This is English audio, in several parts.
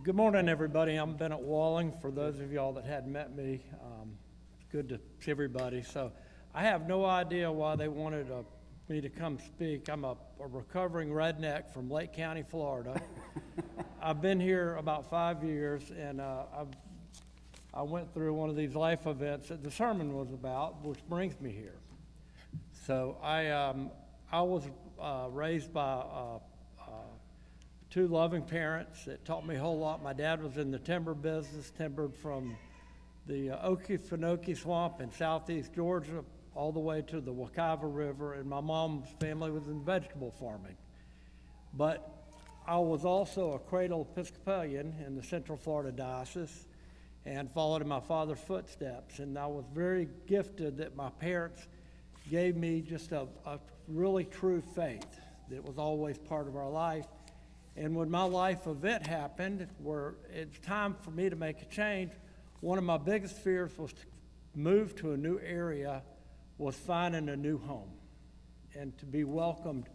Good morning, everybody. I'm Bennett Walling. For those of y'all that hadn't met me, it's good to see everybody. So I have no idea why they wanted me to come speak. I'm a recovering redneck from Lake County, Florida. I've been here about 5 years, and I went through one of these life events that the sermon was about, which brings me here. So I was raised by two loving parents that taught me a whole lot. My dad was in the timber business, timbered from the Okefenokee Swamp in southeast Georgia all the way to the Wekiva River, and my mom's family was in vegetable farming. But I was also a cradle Episcopalian in the Central Florida Diocese and followed in my father's footsteps. And I was very gifted that my parents gave me just a really true faith that was always part of our life. And when my life event happened, where it's time for me to make a change, one of my biggest fears was to move to a new area, was finding a new home and to be welcomed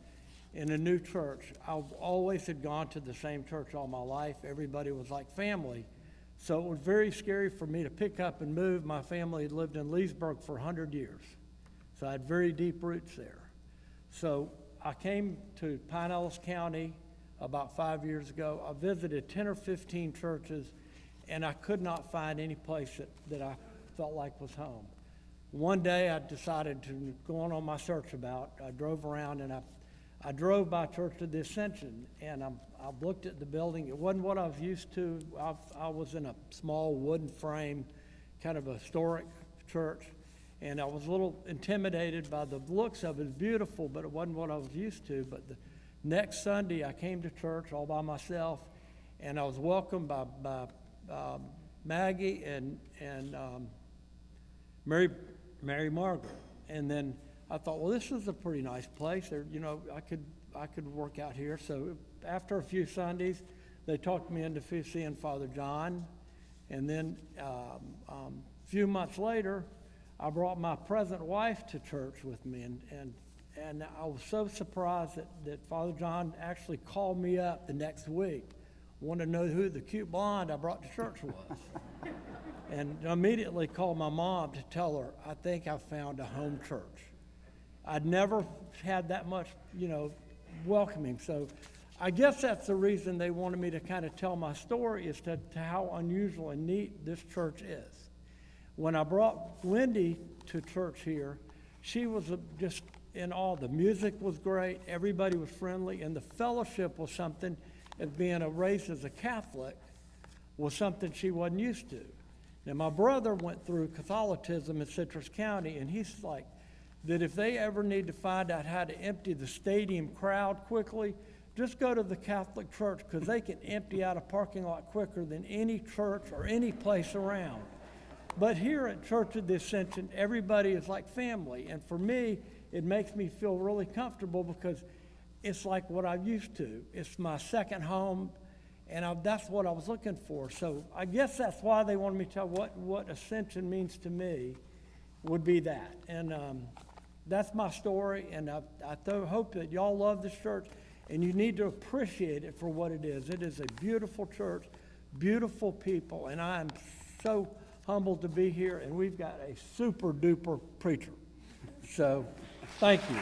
in a new church. I always had gone to the same church all my life. Everybody was like family. So it was very scary for me to pick up and move. My family had lived in Leesburg for 100 years. So I had very deep roots there. So I came to Pinellas County about 5 years ago. I visited 10 or 15 churches, and I could not find any place that I felt like was home. One day I decided to go on my search about. I drove around, and I drove by Church of the Ascension, and I looked at the building. It wasn't what I was used to. I was in a small wooden frame, kind of a historic church, and I was a little intimidated by the looks of it. It was beautiful, but it wasn't what I was used to. But the next Sunday, I came to church all by myself, and I was welcomed by Maggie and Mary Margaret. And then I thought, well, this is a pretty nice place. There, I could work out here. So after a few Sundays, they talked me into seeing Father John. And then a few months later, I brought my present wife to church with me, and I was so surprised that Father John actually called me up the next week, wanted to know who the cute blonde I brought to church was. And immediately called my mom to tell her, I think I found a home church. I'd never had that much, welcoming. So I guess that's the reason they wanted me to kind of tell my story, is to how unusual and neat this church is. When I brought Wendy to church here, she was just in awe. The music was great, everybody was friendly, and the fellowship was something, as being raised as a Catholic, was something she wasn't used to. Now, my brother went through Catholicism in Citrus County, and he's like, that if they ever need to find out how to empty the stadium crowd quickly, just go to the Catholic Church, because they can empty out a parking lot quicker than any church or any place around. But here at Church of the Ascension, everybody is like family. And for me, it makes me feel really comfortable, because it's like what I'm used to. It's my second home, and that's what I was looking for. So I guess that's why they wanted me to tell what Ascension means to me, would be that. And that's my story, and I hope that y'all love this church, and you need to appreciate it for what it is. It is a beautiful church, beautiful people, and I am so humbled to be here, and we've got a super duper preacher. So thank you.